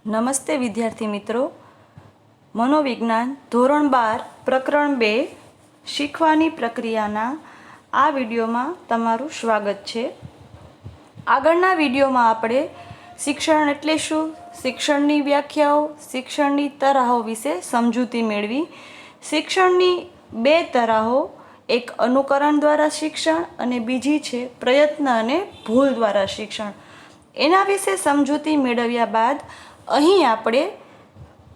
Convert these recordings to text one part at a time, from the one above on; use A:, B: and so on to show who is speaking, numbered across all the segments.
A: નમસ્તે વિદ્યાર્થી મિત્રો, મનોવિજ્ઞાન ધોરણ 12 પ્રકરણ 2 શીખવાની પ્રક્રિયાના આ વિડીયોમાં તમારું સ્વાગત છે। આગળના વિડીયોમાં આપણે શિક્ષણ એટલે શું, શિક્ષણની વ્યાખ્યાઓ, શિક્ષણની તરાહો વિશે સમજૂતી મેળવી। શિક્ષણની બે તરાહો, એક અનુકરણ દ્વારા શિક્ષણ અને બીજી છે પ્રયત્ન અને ભૂલ દ્વારા શિક્ષણ, એના વિશે સમજૂતી મેળવ્યા બાદ અહીં આપણે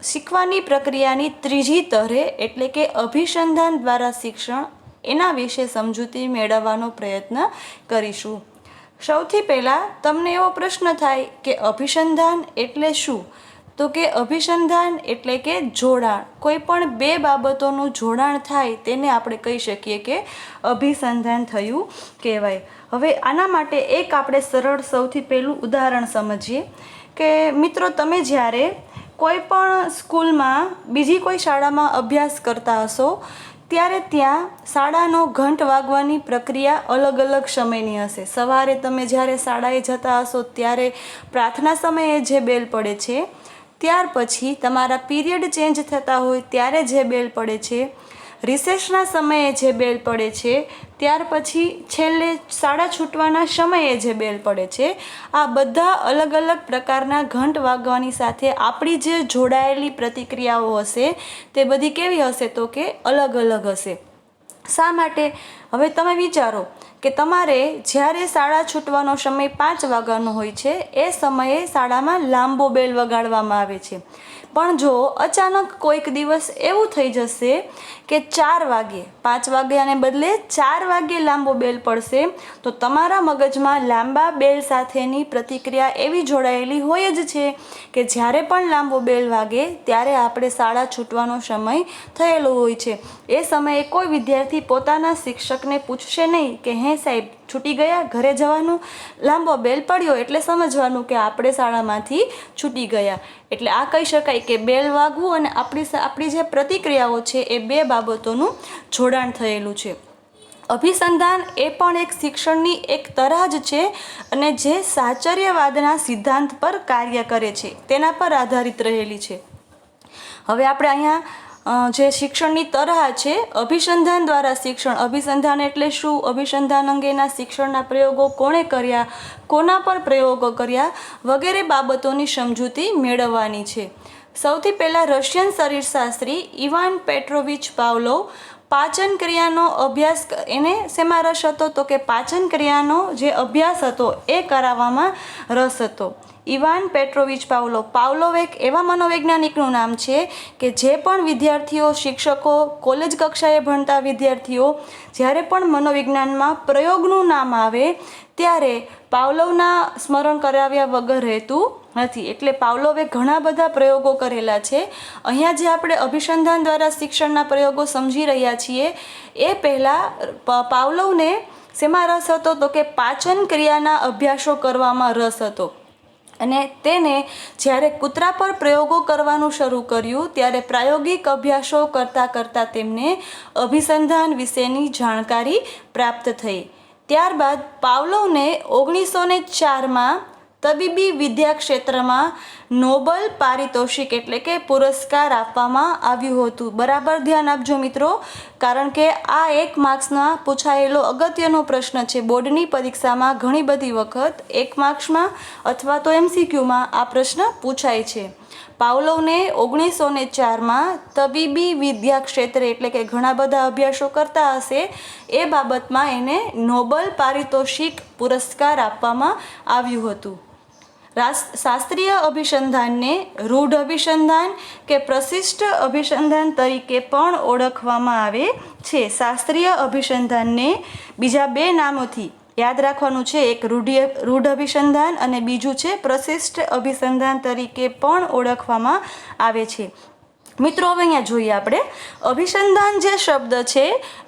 A: શીખવાની પ્રક્રિયાની ત્રીજી તરે એટલે કે અભિસંધાન દ્વારા શિક્ષણ એના વિશે સમજૂતી મેળવવાનો પ્રયત્ન કરીશું। સૌથી પહેલાં તમને એવો પ્રશ્ન થાય કે અભિસંધાન એટલે શું? તો કે અભિસંધાન એટલે કે જોડાણ, કોઈ પણ બે બાબતોનું જોડાણ થાય તેને આપણે કહી શકીએ કે અભિસંધાન થયું કહેવાય। હવે આના માટે એક આપણે સરળ સૌથી પહેલું ઉદાહરણ સમજીએ કે મિત્રો, તમે જ્યારે કોઈ પણ સ્કૂલમાં બીજી કોઈ શાળામાં અભ્યાસ કરતા હશો ત્યારે ત્યાં શાળાનો ઘંટ વાગવાની પ્રક્રિયા અલગ અલગ સમયની હશે। સવારે તમે જ્યારે શાળાએ જતા હશો ત્યારે પ્રાર્થના સમયે જે બેલ પડે છે, ત્યાર પછી તમારા પીરિયડ ચેન્જ થતા હોય ત્યારે જે બેલ પડે છે, રિસેસના સમયે જે બેલ પડે છે, ત્યાર પછી છેલ્લે શાળા છૂટવાના સમયે જે બેલ પડે છે, આ બધા અલગ અલગ પ્રકારના ઘંટ વાગવાની સાથે આપણી જે જોડાયેલી પ્રતિક્રિયાઓ હશે તે બધી કેવી હશે? તો કે અલગ અલગ હશે। શા માટે? હવે તમે વિચારો કે તમારે જ્યારે શાળા છૂટવાનો સમય 5 વાગ્યાનો હોય છે એ સમયે શાળામાં લાંબો બેલ વગાડવામાં આવે છે, પણ જો અચાનક કોઈક દિવસ એવું થઈ જશે કે 4 વાગે, 5 વાગ્યાને બદલે 4 વાગ્યે લાંબો બેલ પડશે, તો તમારા મગજમાં લાંબા બેલ સાથેની પ્રતિક્રિયા એવી જોડાયેલી હોય જ છે કે જ્યારે પણ લાંબો બેલ વાગે ત્યારે આપણે શાળા છૂટવાનો સમય થયેલો હોય છે। એ સમયે કોઈ વિદ્યાર્થી પોતાના શિક્ષકને પૂછશે નહીં કે હે સાહેબ છૂટી ગયા, ઘરે જવાનું, લાંબો બેલ પડ્યો એટલે સમજવાનું કે આપણે શાળામાંથી છૂટી ગયા। એટલે આ કહી શકાય કે બેલ વાગવું અને આપણી જે પ્રતિક્રિયાઓ છે એ બે બાબતોનું જોડાણ થયેલું છે। અભિસંધાન એ પણ એક શિક્ષણની એક તરાહ જ છે અને જે સાહચર્યવાદના સિદ્ધાંત પર કાર્ય કરે છે, તેના પર આધારિત રહેલી છે। હવે આપણે અહીંયા જે શિક્ષણની તરાહ છે, અભિસંધાન દ્વારા શિક્ષણ, અભિસંધાન એટલે શું, અભિસંધાન અંગેના શિક્ષણના પ્રયોગો કોણે કર્યા, કોના પર પ્રયોગો કર્યા વગેરે બાબતોની સમજૂતી મેળવવાની છે। સૌથી પહેલાં રશિયન શરીરશાસ્ત્રી ઇવાન પેટ્રોવિચ પાવલોવ પાચન ક્રિયાનો અભ્યાસ, એને શેમાં રસ હતો? તો કે પાચન ક્રિયાનો જે અભ્યાસ હતો એ કરાવવામાં રસ હતો। ઇવાન પેટ્રોવિચ પાવલોવ, પાવલોવ એક એવા મનોવૈજ્ઞાનિકનું નામ છે કે જે પણ વિદ્યાર્થીઓ, શિક્ષકો, કોલેજ કક્ષાએ ભણતા વિદ્યાર્થીઓ જ્યારે પણ મનોવિજ્ઞાનમાં પ્રયોગનું નામ આવે ત્યારે પાવલોવના સ્મરણ કરાવ્યા વગર રહેતું નથી। એટલે પાવલોવે ઘણા બધા પ્રયોગો કરેલા છે। અહીંયા જે આપણે અભિસંધાન દ્વારા શિક્ષણના પ્રયોગો સમજી રહ્યા છીએ એ પહેલાં પાવલોવને શેમાં રસ હતો? તો કે પાચન ક્રિયાના અભ્યાસો કરવામાં રસ હતો અને તેને જ્યારે કૂતરા પર પ્રયોગો કરવાનું શરૂ કર્યું ત્યારે પ્રાયોગિક અભ્યાસો કરતાં કરતાં તેમને અભિસંધાન વિશેની જાણકારી પ્રાપ્ત થઈ। ત્યારબાદ પાવલોવને 1904માં તબીબી વિદ્યા ક્ષેત્રમાં નોબલ પારિતોષિક એટલે કે પુરસ્કાર આપવામાં આવ્યું હતું। બરાબર ધ્યાન આપજો મિત્રો, કારણ કે આ 1 માર્ક્સના પૂછાયેલો અગત્યનો પ્રશ્ન છે। બોર્ડની પરીક્ષામાં ઘણી બધી વખત 1 માર્ક્સમાં અથવા તો MCQમાં આ પ્રશ્ન પૂછાય છે। પાવલોવને 1904માં તબીબી વિદ્યા ક્ષેત્રે એટલે કે ઘણા બધા અભ્યાસો કરતા હશે એ બાબતમાં એને નોબલ પારિતોષિક પુરસ્કાર આપવામાં આવ્યું હતું। શાસ્ત્રીય અભિસંધાનને રૂઢ અભિસંધાન કે પ્રશિષ્ટ અભિસંધાન તરીકે પણ ઓળખવામાં આવે છે। શાસ્ત્રીય અભિસંધાનને બીજા બે નામોથી યાદ રાખવાનું છે, એક રૂઢ અભિસંધાન અને બીજું છે પ્રશિષ્ટ અભિસંધાન તરીકે પણ ઓળખવામાં આવે છે। મિત્રો, હવે અહીંયા જોઈએ આપણે અભિસંધાન જે શબ્દ છે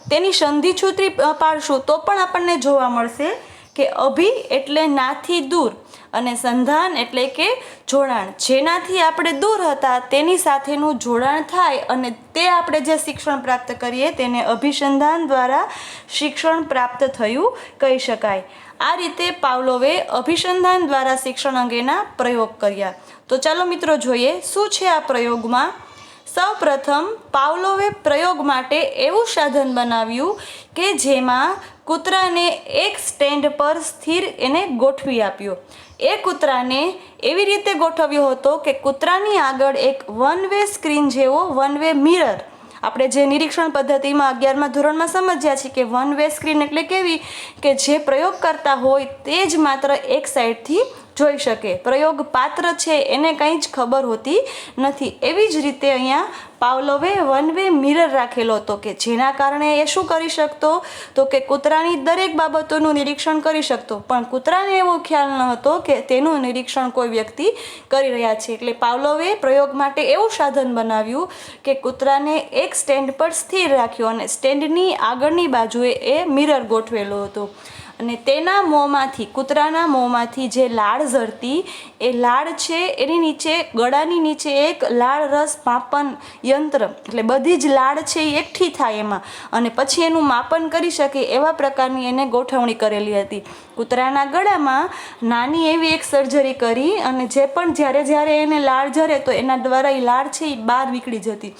A: તેની સંધિ સૂત્રી પાડશું તો પણ આપણને જોવા મળશે કે અભિ એટલે નાથી દૂર અને સંધાન એટલે કે જોડાણ, જેનાથી આપણે દૂર હતા તેની સાથેનું જોડાણ થાય અને તે આપણે જે શિક્ષણ પ્રાપ્ત કરીએ તેને અભિસંધાન દ્વારા શિક્ષણ પ્રાપ્ત થયું કહી શકાય। આ રીતે પાવલોવે અભિસંધાન દ્વારા શિક્ષણ અંગેના પ્રયોગ કર્યા. તો ચાલો મિત્રો જોઈએ શું છે આ પ્રયોગમાં. સૌપ્રથમ પાવલોવે પ્રયોગ માટે એવું સાધન બનાવ્યું કે જેમાં કૂતરાને એક સ્ટેન્ડ પર સ્થિર એને ગોઠવી આપ્યો. એ કૂતરાને એવી રીતે ગોઠવ્યો હતો કે કૂતરાની આગળ એક વન વે સ્ક્રીન જેવો વન વે મિરર, આપણે જે નિરીક્ષણ પદ્ધતિમાં 11મા ધોરણમાં સમજ્યા છીએ કે વન વે સ્ક્રીન એટલે કેવી કે જે પ્રયોગ કરતા હોય તે જ માત્ર એક સાઈડથી જોઈ શકે, પ્રયોગ પાત્ર છે એને કંઈ જ ખબર હોતી નથી. એવી જ રીતે અહીંયા પાવલોવે વન વે મિરર રાખેલો હતો કે જેના કારણે એ શું કરી શકતો તો કે કૂતરાની દરેક બાબતોનું નિરીક્ષણ કરી શકતો, પણ કૂતરાને એવો ખ્યાલ ન હતો કે તેનું નિરીક્ષણ કોઈ વ્યક્તિ કરી રહ્યા છે. એટલે પાવલોવે પ્રયોગ માટે એવું સાધન બનાવ્યું કે કૂતરાને એક સ્ટેન્ડ પર સ્થિર રાખ્યો અને સ્ટેન્ડની આગળની બાજુએ એ મિરર ગોઠવેલો હતો અને તેના મોંમાંથી, કૂતરાના મોંમાંથી જે લાળ ઝરતી એ લાળ છે એની નીચે, ગળાની નીચે એક લાળ રસ માપન યંત્ર, એટલે બધી જ લાળ છે એ એકઠી થાય એમાં અને પછી એનું માપન કરી શકે એવા પ્રકારની એને ગોઠવણી કરેલી હતી. કૂતરાના ગળામાં નાની એવી એક સર્જરી કરી અને જે પણ જ્યારે એને લાળ ઝરે તો એના દ્વારા એ લાળ છે એ બહાર નીકળી જતી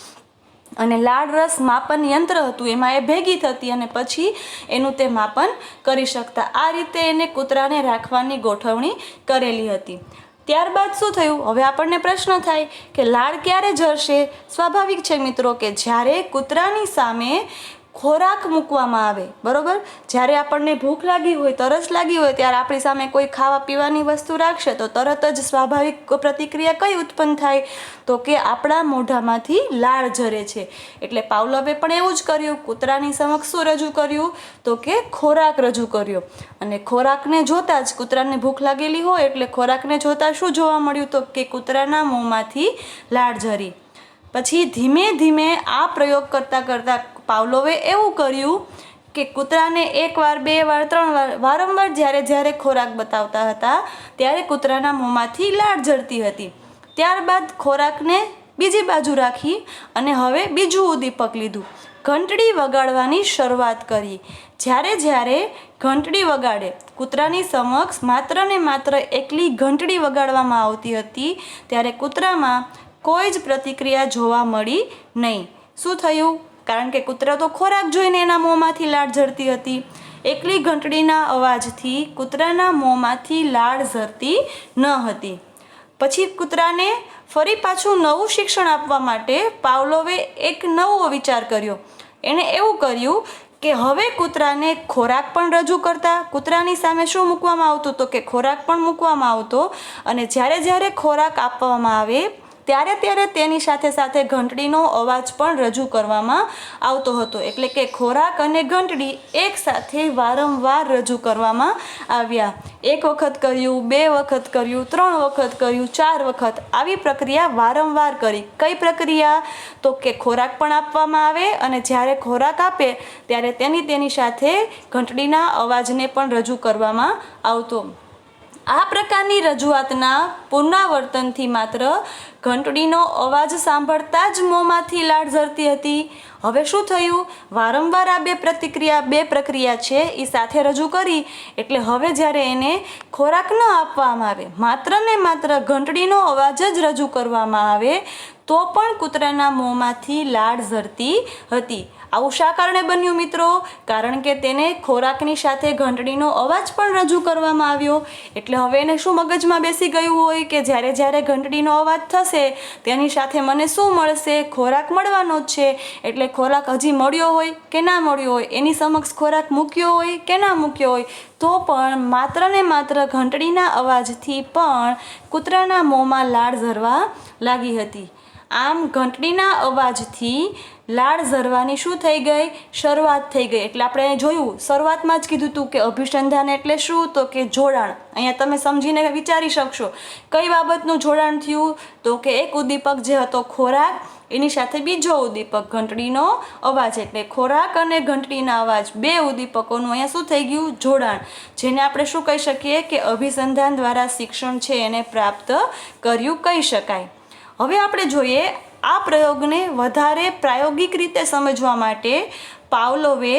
A: અને લાળ રસ માપન યંત્ર હતું એમાં એ ભેગી થતી અને પછી એનું તે માપન કરી શકતા. આ રીતે એને કૂતરાને રાખવાની ગોઠવણી કરેલી હતી. ત્યારબાદ શું થયું, હવે આપણને પ્રશ્ન થાય કે લાળ ક્યારે ઝરશે. સ્વાભાવિક છે મિત્રો કે જ્યારે કૂતરાની સામે ખોરાક મૂકવામાં આવે, બરોબર, જ્યારે આપણને ભૂખ લાગી હોય, તરસ લાગી હોય ત્યારે આપણી સામે કોઈ ખાવા પીવાની વસ્તુ રાખશે તો તરત જ સ્વાભાવિક પ્રતિક્રિયા કઈ ઉત્પન્ન થાય તો કે આપણા મોઢામાંથી લાળ ઝરે છે. એટલે પાવલોવે પણ એવું જ કર્યું, કૂતરાની સમક્ષ શું રજૂ કર્યું તો કે ખોરાક રજૂ કર્યો અને ખોરાકને જોતાં જ, કૂતરાને ભૂખ લાગેલી હોય એટલે ખોરાકને જોતાં શું જોવા મળ્યું તો કે કૂતરાના મોંમાંથી લાળ ઝરી. પછી ધીમે ધીમે આ પ્રયોગ કરતાં કરતાં પાવલોવે એવું કર્યું કે કૂતરાને 1 વાર 2 વાર 3 વાર વારંવાર જ્યારે ખોરાક બતાવતા હતા ત્યારે કૂતરાના મોંમાંથી લાળ ઝરતી હતી. ત્યારબાદ ખોરાકને બીજી બાજુ રાખી અને હવે બીજું ઉદ્દીપક લીધું, ઘંટડી વગાડવાની શરૂઆત કરી. જ્યારે ઘંટડી વગાડે, કૂતરાની સમક્ષ માત્ર ને માત્ર એકલી ઘંટડી વગાડવામાં આવતી હતી ત્યારે કૂતરામાં કોઈ જ પ્રતિક્રિયા જોવા મળી નહીં. શું થયું, કારણ કે કૂતરો તો ખોરાક જોઈને એના મોંમાંથી લાળ ઝરતી હતી. એકલી ઘંટડીના અવાજથી કૂતરાના મોંમાંથી લાળ ઝરતી ન હતી. પછી કૂતરાને ફરી પાછું નવું શિક્ષણ આપવા માટે પાવલોવે એક નવો વિચાર કર્યો. એણે એવું કર્યું કે હવે કૂતરાને ખોરાક પણ રજૂ કરતા, કૂતરાની સામે શું મૂકવામાં આવતું તો કે ખોરાક પણ મૂકવામાં આવતો અને જ્યારે ખોરાક આપવામાં આવે ત્યારે તેની સાથે સાથે ઘંટડીનો અવાજ પણ રજૂ કરવામાં આવતો હતો. એટલે કે ખોરાક અને ઘંટડી એક સાથે વારંવાર રજૂ કરવામાં આવ્યા. 1 વખત કર્યું, 2 વખત કર્યું, 3 વખત કર્યું, 4 વખત, આવી પ્રક્રિયા વારંવાર કરી. કઈ પ્રક્રિયા તો કે ખોરાક પણ આપવામાં આવે અને જ્યારે ખોરાક આપે ત્યારે તેની સાથે ઘંટડીના અવાજને પણ રજૂ કરવામાં આવતો. આ પ્રકારની રજૂઆતના પુનરાવર્તનથી માત્ર ઘંટડીનો અવાજ સાંભળતા જ મોંમાંથી લાળ ઝરતી હતી. હવે શું થયું, વારંવાર આ બે પ્રક્રિયા છે એ સાથે રજૂ કરી એટલે હવે જ્યારે એને ખોરાક ન આપવામાં આવે, માત્ર ને માત્ર ઘંટડીનો અવાજ જ રજૂ કરવામાં આવે તો પણ કૂતરાના મોંમાંથી લાળ ઝરતી હતી. આવું શા કારણે બન્યું મિત્રો? કારણ કે તેને ખોરાકની સાથે ઘંટડીનો અવાજ પણ રજૂ કરવામાં આવ્યો. એટલે હવે એને શું મગજમાં બેસી ગયું હોય કે જ્યારે ઘંટડીનો અવાજ થશે તેની સાથે મને શું મળશે? ખોરાક મળવાનો જ છે. એટલે ખોરાક હજી મળ્યો હોય કે ના મળ્યો હોય, એની સમક્ષ ખોરાક મૂક્યો હોય કે ના મૂક્યો હોય, તો પણ માત્ર ને માત્ર ઘંટડીના અવાજથી પણ કૂતરાના મોંમાં લાળ ઝરવા લાગી હતી. આમ ઘંટડીના અવાજથી લાળ ઝરવાની શું થઈ ગઈ? શરૂઆત થઈ ગઈ. એટલે આપણે જોયું, શરૂઆતમાં જ કીધું હતું કે અભિસંધાન એટલે શું તો કે જોડાણ. અહીંયા તમે સમજીને વિચારી શકશો કઈ બાબતનું જોડાણ થયું તો કે એક ઉદ્દીપક જે હતો ખોરાક, એની સાથે બીજો ઉદ્દીપક ઘંટડીનો અવાજ. એટલે ખોરાક અને ઘંટડીના અવાજ, બે ઉદ્દીપકોનું અહીંયા શું થઈ ગયું? જોડાણ. જેને આપણે શું કહી શકીએ કે અભિસંધાન દ્વારા શિક્ષણ છે એને પ્રાપ્ત કર્યું કહી શકાય. હવે આપણે જોઈએ આ પ્રયોગને વધારે પ્રાયોગિક રીતે સમજવા માટે પાવલોવે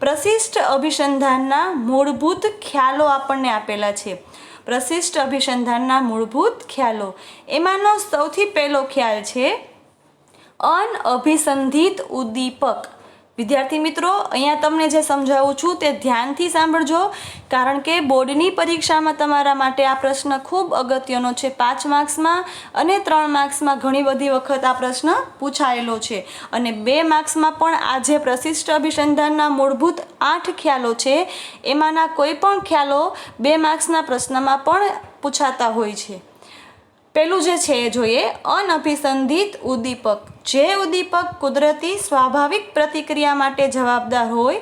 A: પ્રશિષ્ટ અભિસંધાનના મૂળભૂત ખ્યાલો આપણને આપેલા છે. પ્રશિષ્ટ અભિસંધાનના મૂળભૂત ખ્યાલો, એમાંનો સૌથી પહેલો ખ્યાલ છે અનઅભિસંધિત ઉદ્દીપક. વિદ્યાર્થી મિત્રો, અહીંયા તમને જે સમજાવું છું તે ધ્યાનથી સાંભળજો, કારણ કે બોર્ડની પરીક્ષામાં તમારા માટે આ પ્રશ્ન ખૂબ અગત્યનો છે. 5 માર્ક્સમાં અને 3 માર્ક્સમાં ઘણી બધી વખત આ પ્રશ્ન પૂછાયેલો છે, અને 2 માર્ક્સમાં પણ આ જે પ્રશિષ્ટ અભિસંધાનના મૂળભૂત 8 ખ્યાલો છે એમાંના કોઈ પણ ખ્યાલો 2 માર્ક્સના પ્રશ્નમાં પણ પૂછાતા હોય છે. પેલું જે છે એ જોઈએ, અનઅભિસંધિત ઉદ્દીપક. જે ઉદ્દીપક કુદરતી સ્વાભાવિક પ્રતિક્રિયા માટે જવાબદાર હોય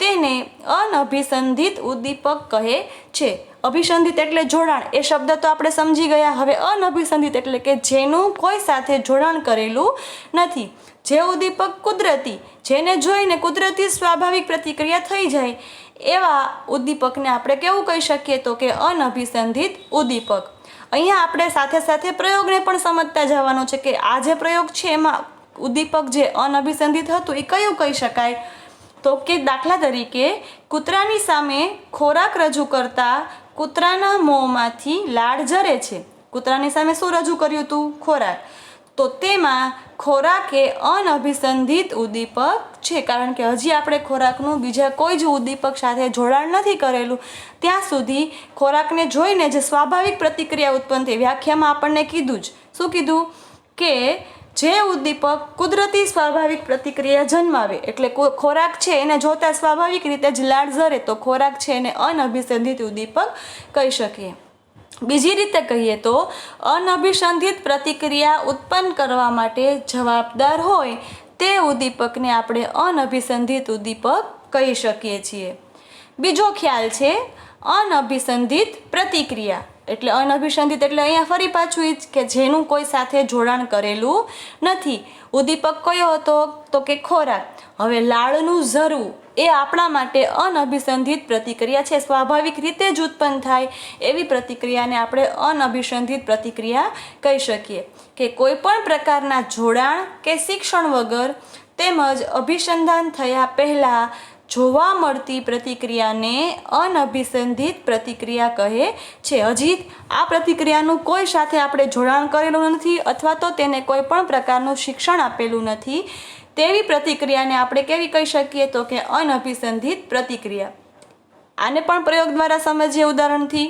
A: તેને અનઅભિસંધિત ઉદ્દીપક કહે છે. અભિસંધિત એટલે જોડાણ, એ શબ્દ તો આપણે સમજી ગયા. હવે અનઅભિસંધિત એટલે કે જેનું કોઈ સાથે જોડાણ કરેલું નથી. જે ઉદ્દીપક કુદરતી, જેને જોઈને કુદરતી સ્વાભાવિક પ્રતિક્રિયા થઈ જાય, એવા ઉદ્દીપકને આપણે કેવું કહી શકીએ? તો કે અનઅભિસંધિત ઉદ્દીપક. અહીંયા આપણે સાથે સાથે પ્રયોગને પણ સમજતા જવાનો છે કે આ જે પ્રયોગ છે એમાં ઉદ્દીપક જે અનઅભિસંધિત હતું એ કયું કહી શકાય? તો કે દાખલા તરીકે કૂતરાની સામે ખોરાક રજૂ કરતા કૂતરાના મોંમાંથી લાળ ઝરે છે. કૂતરાની સામે શું રજૂ કર્યું હતું? ખોરાક. તો તેમાં ખોરાક એ અનઅભિસંધિત ઉદ્દીપક છે, કારણ કે હજી આપણે ખોરાકનું બીજા કોઈ જ ઉદ્દીપક સાથે જોડાણ નથી કરેલું. ત્યાં સુધી ખોરાકને જોઈને જે સ્વાભાવિક પ્રતિક્રિયા ઉત્પન્ન થઈ, વ્યાખ્યામાં આપણને કીધું જ. શું કીધું? કે જે ઉદ્દીપક કુદરતી સ્વાભાવિક પ્રતિક્રિયા જન્માવે, એટલે ખોરાક છે એને જોતા સ્વાભાવિક રીતે જ લાળ ઝરે, તો ખોરાક છે એને અનઅભિસંધિત ઉદ્દીપક કહી શકીએ. બીજી રીતે કહીએ તો અનઅભિસંધિત પ્રતિક્રિયા ઉત્પન્ન કરવા માટે જવાબદાર હોય તે ઉદ્દીપકને આપણે અનઅભિસંધિત ઉદ્દીપક કહી શકીએ છીએ. બીજો ખ્યાલ છે અનઅભિસંધિત પ્રતિક્રિયા. એટલે અનઅભિસંધિત એટલે અહીંયા ફરી પાછું એ જ કે જેનું કોઈ સાથે જોડાણ કરેલું નથી. ઉદ્દીપક કયો હતો? તો કે ખોરાક. હવે લાળનું ઝરવું એ આપણા માટે અનઅભિસંધિત પ્રતિક્રિયા છે. સ્વાભાવિક રીતે જ ઉત્પન્ન થાય એવી પ્રતિક્રિયાને આપણે અનઅભિસંધિત પ્રતિક્રિયા કહી શકીએ. કે કોઈ પણ પ્રકારના જોડાણ કે શિક્ષણ વગર તેમજ અભિસંધાન થયા પહેલાં જોવા મળતી પ્રતિક્રિયાને અનઅભિસંધિત પ્રતિક્રિયા કહે છે. હજી આ પ્રતિક્રિયાનું કોઈ સાથે આપણે જોડાણ કરેલું નથી અથવા તો તેને કોઈ પણ પ્રકારનું શિક્ષણ આપેલું નથી, તેવી પ્રતિક્રિયાને આપણે કેવી કહી શકીએ? તો કે અનઅભિસંધિત પ્રતિક્રિયા. આને પણ પ્રયોગ દ્વારા સમજીએ ઉદાહરણથી.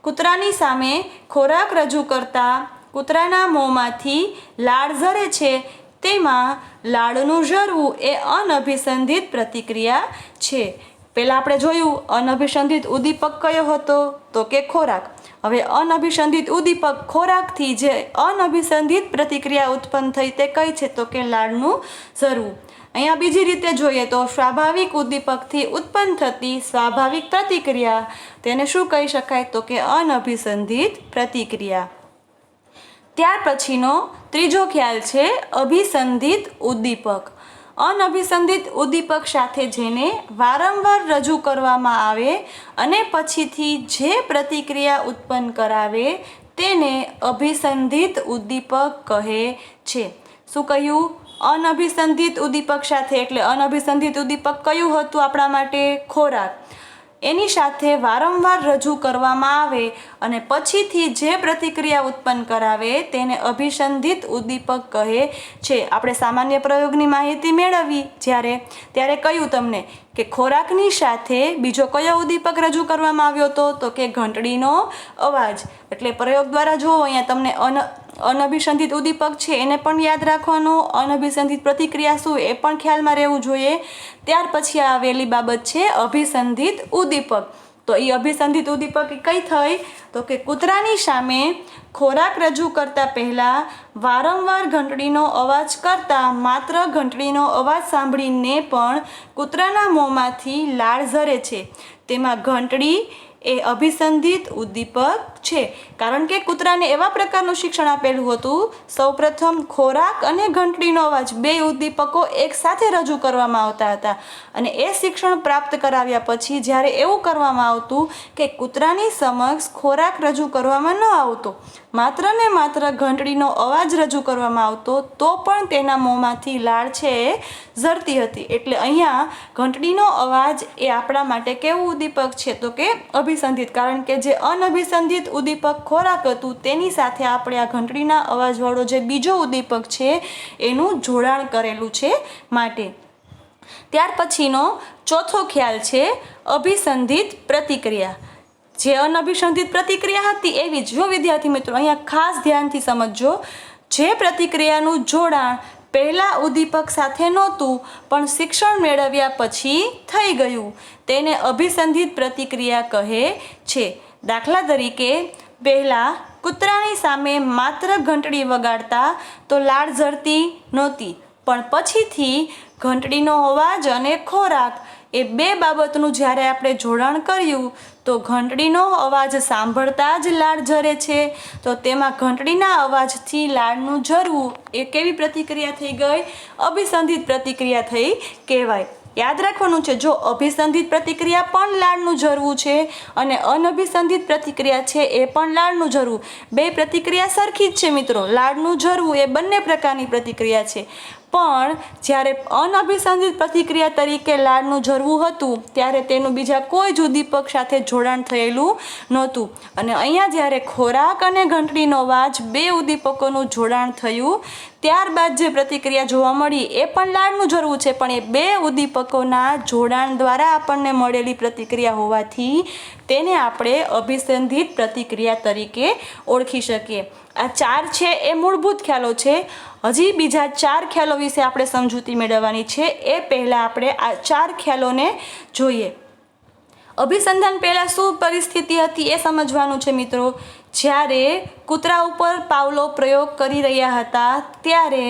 A: કૂતરાની સામે ખોરાક રજૂ કરતા કૂતરાના મોંમાંથી લાળ ઝરે છે, તેમાં લાળનું ઝરવું એ અનઅભિસંધિત પ્રતિક્રિયા છે. પહેલાં આપણે જોયું અનઅભિસંધિત ઉદ્દીપક કયો હતો? તો કે ખોરાક. હવે અનઅભિસંધિત ઉદ્દીપક ખોરાકથી જે અનઅભિસંધિત પ્રતિક્રિયા ઉત્પન્ન થઈ તે કઈ છે? તો કે લાળનું ઝરવું. અહીંયા બીજી રીતે જોઈએ તો સ્વાભાવિક ઉદ્દીપકથી ઉત્પન્ન થતી સ્વાભાવિક પ્રતિક્રિયા, તેને શું કહી શકાય? તો કે અનઅભિસંધિત પ્રતિક્રિયા. ત્યાર પછીનો ત્રીજો ખ્યાલ છે અભિસંધિત ઉદ્દીપક. અનઅભિસંધિત ઉદ્દીપક સાથે જેને વારંવાર રજૂ કરવામાં આવે અને પછીથી જે પ્રતિક્રિયા ઉત્પન્ન કરાવે તેને અભિસંધિત ઉદ્દીપક કહે છે. શું કહ્યું? અનઅભિસંધિત ઉદ્દીપક સાથે. એટલે અનઅભિસંધિત ઉદ્દીપક કયું હતું આપણા માટે? ખોરાક. એની સાથે વારંવાર રજૂ કરવામાં આવે અને પછીથી જે પ્રતિક્રિયા ઉત્પન્ન કરાવે તેને અભિસંધિત ઉદ્દીપક કહે છે. આપણે સામાન્ય પ્રયોગની માહિતી મેળવી ત્યારે કહ્યું તમને કે ખોરાકની સાથે બીજો કયો ઉદ્દીપક રજૂ કરવામાં આવ્યો હતો? તો કે ઘંટડીનો અવાજ. એટલે પ્રયોગ દ્વારા જુઓ, અહીંયા તમને અનઅભિસંધિત ઉદ્દીપક છે એને પણ યાદ રાખવાનું, અનઅભિસંધિત પ્રતિક્રિયા શું એ પણ ખ્યાલમાં રહેવું જોઈએ. ત્યાર પછી આવેલી બાબત છે અભિસંધિત ઉદ્દીપક. તો એ અભિસંધિત ઉદ્દીપક કઈ થઈ? તો કે કૂતરાની સામે ખોરાક રજૂ કરતા પહેલાં વારંવાર ઘંટડીનો અવાજ કરતા માત્ર ઘંટડીનો અવાજ સાંભળીને પણ કૂતરાના મોંમાંથી લાળ ઝરે છે, તેમાં ઘંટડી એ અભિસંધિત ઉદ્દીપક છે, કારણ કે કૂતરાને એવા પ્રકારનું શિક્ષણ આપેલું હતું, સૌપ્રથમ ખોરાક અને ઘંટડીનો અવાજ બે ઉદ્દીપકો એકસાથે રજૂ કરવામાં આવતા હતા. અને એ શિક્ષણ પ્રાપ્ત કરાવ્યા પછી જ્યારે એવું કરવામાં આવતું કે કૂતરાની સમક્ષ ખોરાક રજૂ કરવામાં ન આવતો, માત્ર ને માત્ર ઘંટડીનો અવાજ રજૂ કરવામાં આવતો, તો પણ તેના મોંમાંથી લાળ છે એ ઝરતી હતી. એટલે અહીંયા ઘંટડીનો અવાજ એ આપણા માટે કેવું ઉદ્દીપક છે તો કે અભિસંધિત, કારણ કે જે અનઅભિસંધિત ઉદ્દીપક ખોરાક હતું તેની સાથે આપણે આ ઘંટડીના અવાજવાળો જે બીજો ઉદ્દીપક છે એનું જોડાણ કરેલું છે માટે. ત્યાર પછીનો ચોથો ખ્યાલ છે અભિસંધિત પ્રતિક્રિયા. જે અનઅભિસંધિત પ્રતિક્રિયા હતી એવી જ, જો વિદ્યાર્થી મિત્રો અહીંયા ખાસ ધ્યાનથી સમજજો, જે પ્રતિક્રિયાનું જોડાણ પહેલા ઉદ્દીપક સાથે નહોતું પણ શિક્ષણ મેળવ્યા પછી થઈ ગયું તેને અભિસંધિત પ્રતિક્રિયા કહે છે. દાખલા તરીકે પહેલાં કૂતરાની સામે માત્ર ઘંટડી વગાડતા તો લાળ ઝરતી નહોતી, પણ પછીથી ઘંટડીનો અવાજ અને ખોરાક એ બે બાબતનું જ્યારે આપણે જોડાણ કર્યું તો ઘંટડીનો અવાજ સાંભળતા જ લાળ ઝરે છે. તો તેમાં ઘંટડીના અવાજથી લાળનું ઝરવું એ કેવી પ્રતિક્રિયા થઈ ગઈ? અભિસંધિત પ્રતિક્રિયા થઈ કહેવાય. યાદ રાખવાનું છે, જો અભિસંધિત પ્રતિક્રિયા પણ લાળનું ઝરવું છે અને અનઅભિસંધિત પ્રતિક્રિયા છે એ પણ લાળનું ઝરવું, બે પ્રતિક્રિયા સરખી જ છે મિત્રો. લાળનું ઝરવું એ બંને પ્રકારની પ્રતિક્રિયા છે, પણ જ્યારે અનઅભિસંધિત પ્રતિક્રિયા તરીકે લાળનું ઝરવું હતું ત્યારે તેનું બીજા કોઈ જ ઉદ્દીપક સાથે જોડાણ થયેલું નહોતું. અને અહીંયા જ્યારે ખોરાક અને ઘંટડીનો અવાજ બે ઉદ્દીપકોનું જોડાણ થયું ત્યારબાદ જે પ્રતિક્રિયા જોવા મળી એ પણ લાળનું ઝરવું છે, પણ એ બે ઉદ્દીપકોના જોડાણ દ્વારા આપણને મળેલી પ્રતિક્રિયા હોવાથી તેને આપણે અભિસંધિત પ્રતિક્રિયા તરીકે ઓળખી શકીએ. આ ચાર છે એ મૂળભૂત ખ્યાલો છે. હજી બીજા ચાર ખ્યાલો વિશે આપણે સમજૂતી મેળવવાની છે. એ પહેલાં આપણે આ ચાર ખ્યાલોને જોઈએ. અભિસંધાન પહેલાં શું પરિસ્થિતિ હતી એ સમજવાનું છે મિત્રો. જ્યારે કૂતરા ઉપર પાવલોવ પ્રયોગ કરી રહ્યા હતા ત્યારે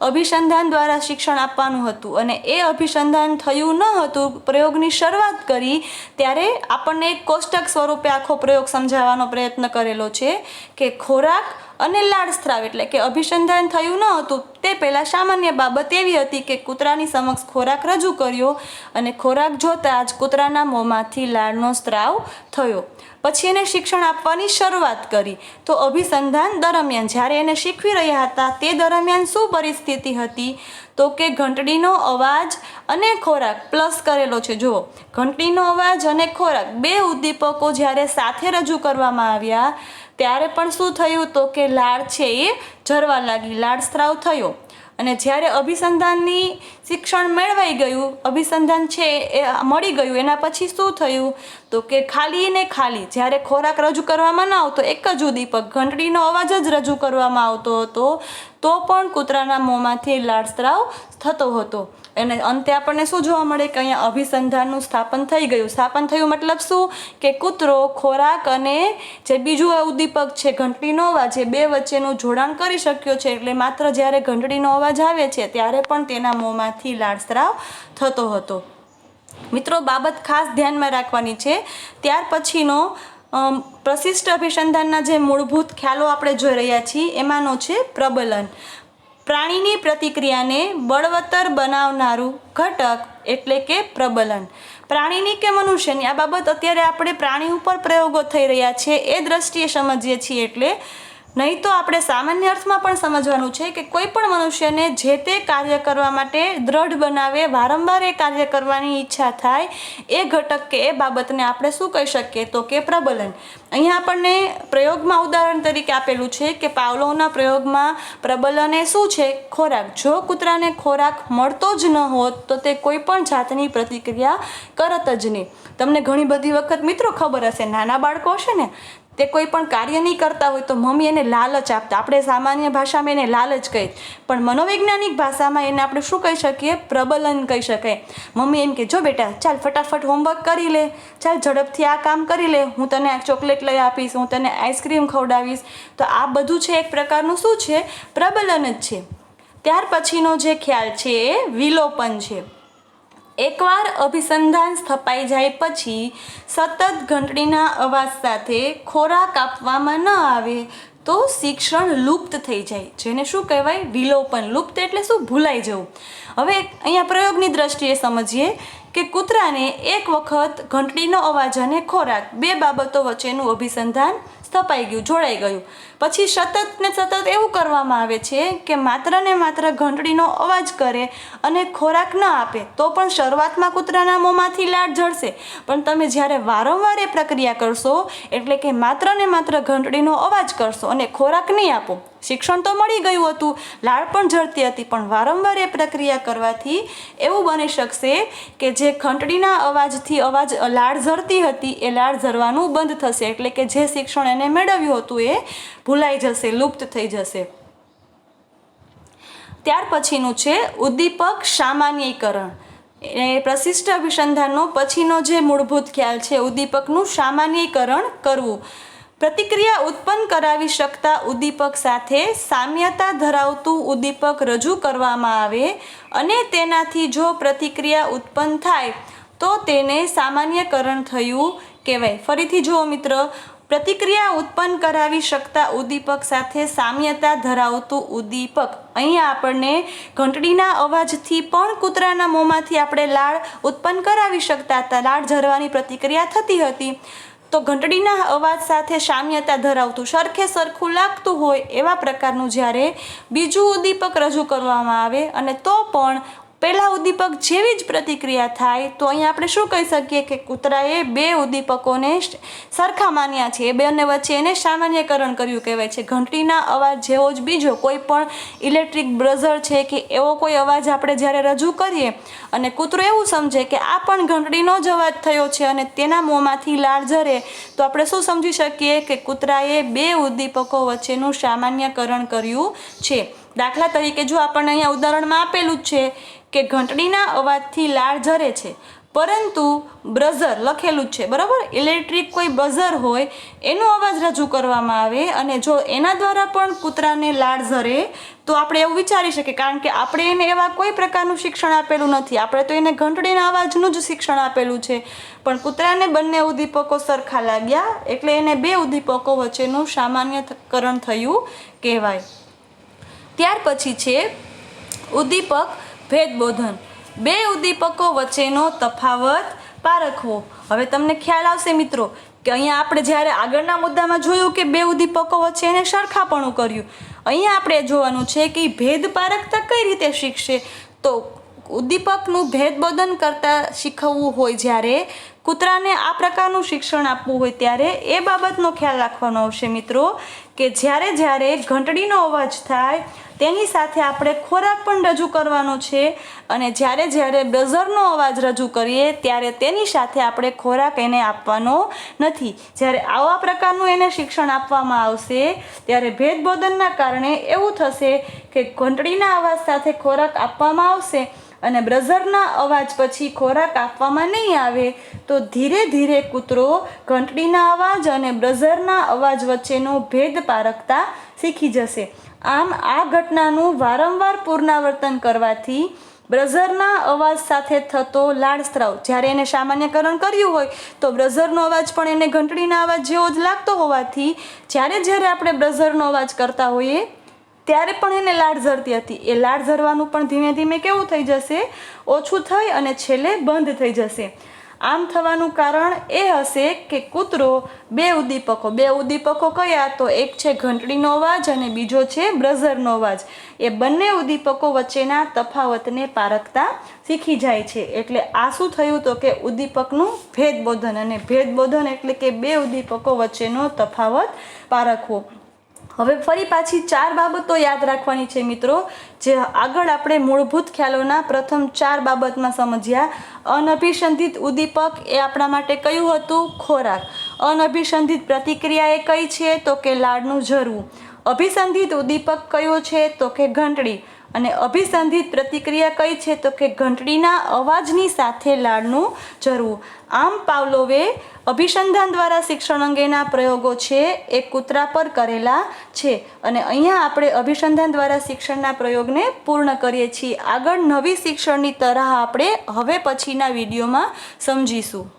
A: અભિસંધાન દ્વારા શિક્ષણ આપવાનું હતું અને એ અભિસંધાન થયું ન હતું. પ્રયોગની શરૂઆત કરી ત્યારે આપણને એક કોષ્ટક સ્વરૂપે આખો પ્રયોગ સમજાવવાનો પ્રયત્ન કરેલો છે કે ખોરાક અને લાળ સ્ત્રાવ, એટલે કે અભિસંધાન થયું ન હતું તે પહેલાં સામાન્ય બાબત એવી હતી કે કૂતરાની સમક્ષ ખોરાક રજૂ કર્યો અને ખોરાક જોતાં જ કૂતરાના મોંમાંથી લાળનો સ્ત્રાવ થયો. પછી એને શિક્ષણ આપવાની શરૂઆત કરી. તો અભિસંધાન દરમિયાન જ્યારે એને શીખવી રહ્યા હતા તે દરમિયાન શું પરિસ્થિતિ હતી તો કે ઘંટડીનો અવાજ અને ખોરાક પ્લસ કરેલો છે. જુઓ, ઘંટડીનો અવાજ અને ખોરાક બે ઉદ્દીપકો જ્યારે સાથે રજૂ કરવામાં આવ્યા ત્યારે પણ શું થયું તો કે લાળ છે એ ઝરવા લાગી, લાળ સ્ત્રાવ થયો. અને જ્યારે અભિસંધાનની શિક્ષણ મેળવાઈ ગયું, અભિસંધાન છે એ મળી ગયું, એના પછી શું થયું તો કે ખાલી ને ખાલી જ્યારે ખોરાક રજૂ કરવામાં ન આવતો, એક જ ઉદ્દીપક ઘંટડીનો અવાજ જ રજૂ કરવામાં આવતો હતો તો પણ કૂતરાના મોંમાંથી લાળ સ્ત્રાવ થતો હતો. અને અંતે આપણને શું જોવા મળે કે અહીંયા અભિસંધાનનું સ્થાપન થઈ ગયું. સ્થાપન થયું મતલબ શું કે કૂતરો ખોરાક અને જે બીજું ઉદ્દીપક છે ઘંટડીનો અવાજ એ બે વચ્ચેનું જોડાણ કરી શક્યો છે. એટલે માત્ર જ્યારે ઘંટડીનો અવાજ આવે છે ત્યારે પણ તેના મોંમાંથી લાળ સ્ત્રાવ થતો હતો. મિત્રો, બાબત ખાસ ધ્યાનમાં રાખવાની છે. ત્યાર પછીનો પ્રશિષ્ટ અભિસંધાનના જે મૂળભૂત ખ્યાલો આપણે જોઈ રહ્યા છીએ એમાંનો છે પ્રબલન. પ્રાણીની પ્રતિક્રિયાને બળવત્તર બનાવનારું ઘટક એટલે કે પ્રબલન. પ્રાણીની કે મનુષ્યની, આ બાબત અત્યારે આપણે પ્રાણી ઉપર પ્રયોગો થઈ રહ્યા છે એ દ્રષ્ટિએ સમજીએ છીએ, એટલે નહીં તો આપણે સામાન્ય અર્થમાં પણ સમજવાનું છે કે કોઈ પણ મનુષ્યને જે તે કાર્ય કરવા માટે દ્રઢ બનાવે, વારંવાર એ કાર્ય કરવાની ઈચ્છા થાય, એ ઘટક કે એ બાબતને આપણે શું કહી શકીએ તો કે પ્રબલન. અહીંયા આપણને પ્રયોગમાં ઉદાહરણ તરીકે આપેલું છે કે પાવલોવના પ્રયોગમાં પ્રબલન એ શું છે? ખોરાક. જો કૂતરાને ખોરાક મળતો જ ન હોત તો તે કોઈ પણ જાતની પ્રતિક્રિયા કરત જ નહીં. તમને ઘણી બધી વખત મિત્રો ખબર હશે, નાના બાળકો હશે ને તે કોઈ પણ કાર્ય નહીં કરતા હોય તો મમ્મી એને લાલચ આપતા. આપણે સામાન્ય ભાષામાં એને લાલચ કહીએ, પણ મનોવૈજ્ઞાનિક ભાષામાં એને આપણે શું કહી શકીએ? પ્રબલન કહી શકાય. મમ્મી એમ કે જો બેટા ચાલ ફટાફટ હોમવર્ક કરી લે, ચાલ ઝડપથી આ કામ કરી લે, હું તને આ ચોકલેટ લઈ આપીશ, હું તને આઈસ્ક્રીમ ખવડાવીશ. તો આ બધું છે એક પ્રકારનું શું છે? પ્રબલન જ છે. ત્યાર પછીનો જે ખ્યાલ છે એ વિલોપન છે. એકવાર અભિસંધાન સ્થપાઈ જાય પછી સતત ઘંટડીના અવાજ સાથે ખોરાક આપવામાં ન આવે તો શિક્ષણ લુપ્ત થઈ જાય, જેને શું કહેવાય? વિલોપન. લુપ્ત એટલે શું? ભૂલાઈ જવું. હવે અહીંયા પ્રયોગની દ્રષ્ટિએ સમજીએ કે કૂતરાને એક વખત ઘંટડીનો અવાજ અને ખોરાક બે બાબતો વચ્ચેનું અભિસંધાન સ્થપાઈ ગયું, જોડાઈ ગયું. પછી સતત ને સતત એવું કરવામાં આવે છે કે માત્ર ને માત્ર ઘંટડીનો અવાજ કરે અને ખોરાક ન આપે તો પણ શરૂઆતમાં કૂતરાના મોંમાંથી લાળ ઝરશે, પણ તમે જ્યારે વારંવાર એ પ્રક્રિયા કરશો, એટલે કે માત્ર ને માત્ર ઘંટડીનો અવાજ કરશો અને ખોરાક નહીં આપો, શિક્ષણ તો મળી ગયું હતું, લાળ પણ ઝરતી હતી, પણ વારંવાર એ પ્રક્રિયા કરવાથી એવું બની શકશે કે જે ઘંટડીના અવાજથી લાળ ઝરતી હતી એ લાળ ઝરવાનું બંધ થશે, એટલે કે જે શિક્ષણ એને મેળવ્યું હતું એ ભૂલાઈ જશે, લુપ્ત થઈ જશે. ત્યાર પછીનું છે ઉદ્દીપક સામાન્યીકરણ. એ પ્રશિષ્ટ અભિસંધાનનો પછીનો જે મૂળભૂત ખ્યાલ છે ઉદ્દીપકનું સામાન્યીકરણ કરવું. પ્રતિક્રિયા ઉત્પન્ન કરાવી શકતા ઉદ્દીપક સાથે સામ્યતા ધરાવતું ઉદ્દીપક રજૂ કરવામાં આવે અને તેનાથી જો પ્રતિક્રિયા ઉત્પન્ન થાય તો તેને સામાન્યકરણ થયું કહેવાય. ફરીથી જુઓ મિત્ર, પ્રતિક્રિયા ઉત્પન્ન કરાવી શકતા ઉદ્દીપક સાથે સામ્યતા ધરાવતું ઉદ્દીપક. અહીંયા આપણને ઘંટડીના અવાજથી પણ કૂતરાના મોંમાંથી આપણે લાળ ઉત્પન્ન કરાવી શકતા હતા, લાળ ઝરવાની પ્રતિક્રિયા થતી હતી. તો ઘંટડીના અવાજ સાથે સામ્યતા ધરાવતું, સરખે સરખું લાગતું હોય એવા પ્રકારનું જ્યારે બીજું ઉદ્દીપક રજૂ કરવામાં આવે અને તો પણ પહેલા ઉદ્દીપક જેવી જ પ્રતિક્રિયા થાય તો અહીંયા આપણે શું કહી શકીએ કે કૂતરાએ બે ઉદ્દીપકોને સરખા માન્યા છે, એ બંને વચ્ચે એને સામાન્યકરણ કર્યું કહેવાય છે. ઘંટડીના અવાજ જેવો જ બીજો કોઈ પણ ઇલેક્ટ્રિક બ્રઝર છે કે એવો કોઈ અવાજ આપણે જ્યારે રજૂ કરીએ અને કૂતરો એવું સમજે કે આ પણ ઘંટડીનો જ અવાજ થયો છે અને તેના મોંમાંથી લાળ ઝરે, તો આપણે શું સમજી શકીએ કે કૂતરાએ બે ઉદ્દીપકો વચ્ચેનું સામાન્યકરણ કર્યું છે. દાખલા તરીકે જો આપણને અહીંયા ઉદાહરણમાં આપેલું જ છે કે ઘંટડીના અવાજથી લાળ ઝરે છે, પરંતુ બ્રઝર લખેલું જ છે, બરાબર, ઇલેક્ટ્રિક કોઈ બઝર હોય એનો અવાજ રજૂ કરવામાં આવે અને જો એના દ્વારા પણ કૂતરાને લાળ ઝરે તો આપણે એવું વિચારી શકીએ, કારણ કે આપણે એને એવા કોઈ પ્રકારનું શિક્ષણ આપેલું નથી, આપણે તો એને ઘંટડીના અવાજનું જ શિક્ષણ આપેલું છે, પણ કૂતરાને બંને ઉદ્દીપકો સરખા લાગ્યા એટલે એને બે ઉદ્દીપકો વચ્ચેનું સામાન્યકરણ થયું કહેવાય. ત્યાર પછી છે ઉદ્દીપક ભેદબોધન. બે ઉદ્દીપકો વચ્ચેનો તફાવત પારખવો. હવે તમને ખ્યાલ આવશે મિત્રો કે અહીંયા આપણે જ્યારે આગળના મુદ્દામાં જોયું કે બે ઉદ્દીપકો વચ્ચે એને સરખાપણું કર્યું, અહીંયા આપણે જોવાનું છે કે ભેદ પારખતા કઈ રીતે શીખશે. તો ઉદ્દીપકનું ભેદબોધન કરતાં શીખવવું હોય જ્યારે કૂતરાને આ પ્રકારનું શિક્ષણ આપવું હોય ત્યારે એ બાબતનો ખ્યાલ રાખવાનો આવશે મિત્રો કે જ્યારે ઘંટડીનો અવાજ થાય તેની સાથે આપણે ખોરાક પણ રજૂ કરવાનો છે અને જ્યારે બઝરનો અવાજ રજૂ કરીએ ત્યારે તેની સાથે આપણે ખોરાક એને આપવાનો નથી. જ્યારે આવા પ્રકારનું એને શિક્ષણ આપવામાં આવશે ત્યારે ભેદબોધનના કારણે એવું થશે કે ઘંટડીના અવાજ સાથે ખોરાક આપવામાં આવશે અને બ્રઝરના અવાજ પછી ખોરાક આપવામાં નહીં આવે તો ધીરે ધીરે કૂતરો ઘંટડીના અવાજ અને બ્રઝરના અવાજ વચ્ચેનો ભેદ પારખતા શીખી જશે. આમ આ ઘટનાનું વારંવાર પુનરાવર્તન કરવાથી બ્રઝરના અવાજ સાથે થતો લાળસ્રાવ, જ્યારે એને સામાન્યકરણ કર્યું હોય તો બ્રઝરનો અવાજ પણ એને ઘંટડીના અવાજ જેવો જ લાગતો હોવાથી જ્યારે આપણે બ્રઝરનો અવાજ કરતા હોઈએ ત્યારે પણ એને લાળ ઝરતી હતી, એ લાળ ઝરવાનું પણ ધીમે ધીમે કેવું થઈ જશે, ઓછું થઈ અને છેલ્લે બંધ થઈ જશે. આમ થવાનું કારણ એ હશે કે કૂતરો બે ઉદ્દીપકો કયા, તો એક છે ઘંટડીનો અવાજ અને બીજો છે બ્રઝરનો અવાજ, એ બંને ઉદ્દીપકો વચ્ચેના તફાવતને પારખતા શીખી જાય છે. એટલે આ શું થયું તો કે ઉદ્દીપકનું ભેદબોધન, અને ભેદબોધન એટલે કે બે ઉદ્દીપકો વચ્ચેનો તફાવત પારખવો. હવે ફરી પાછી 4 બાબતો યાદ રાખવાની છે મિત્રો, જે આગળ આપણે મૂળભૂત ખ્યાલોના પ્રથમ 4 બાબતમાં સમજ્યા. અનઅભિસંધિત ઉદ્દીપક એ આપણા માટે કયું હતું? ખોરાક. અનઅભિસંધિત પ્રતિક્રિયા એ કઈ છે? તો કે લાળનું ઝરવું. અભિસંધિત ઉદ્દીપક કયો છે? તો કે ઘંટડી. અને અભિસંધિત પ્રતિક્રિયા કઈ છે તો કે ઘંટડીના અવાજની સાથે લાળનું ઝરવું. આમ પાવલોવે અભિસંધાન દ્વારા શિક્ષણ અંગેના પ્રયોગો છે એ કૂતરા પર કરેલા છે. અને અહીંયા આપણે અભિસંધાન દ્વારા શિક્ષણના પ્રયોગને પૂર્ણ કરીએ છીએ. આગળ નવી શિક્ષણની તરાહ આપણે હવે પછીના વિડીયોમાં સમજીશું.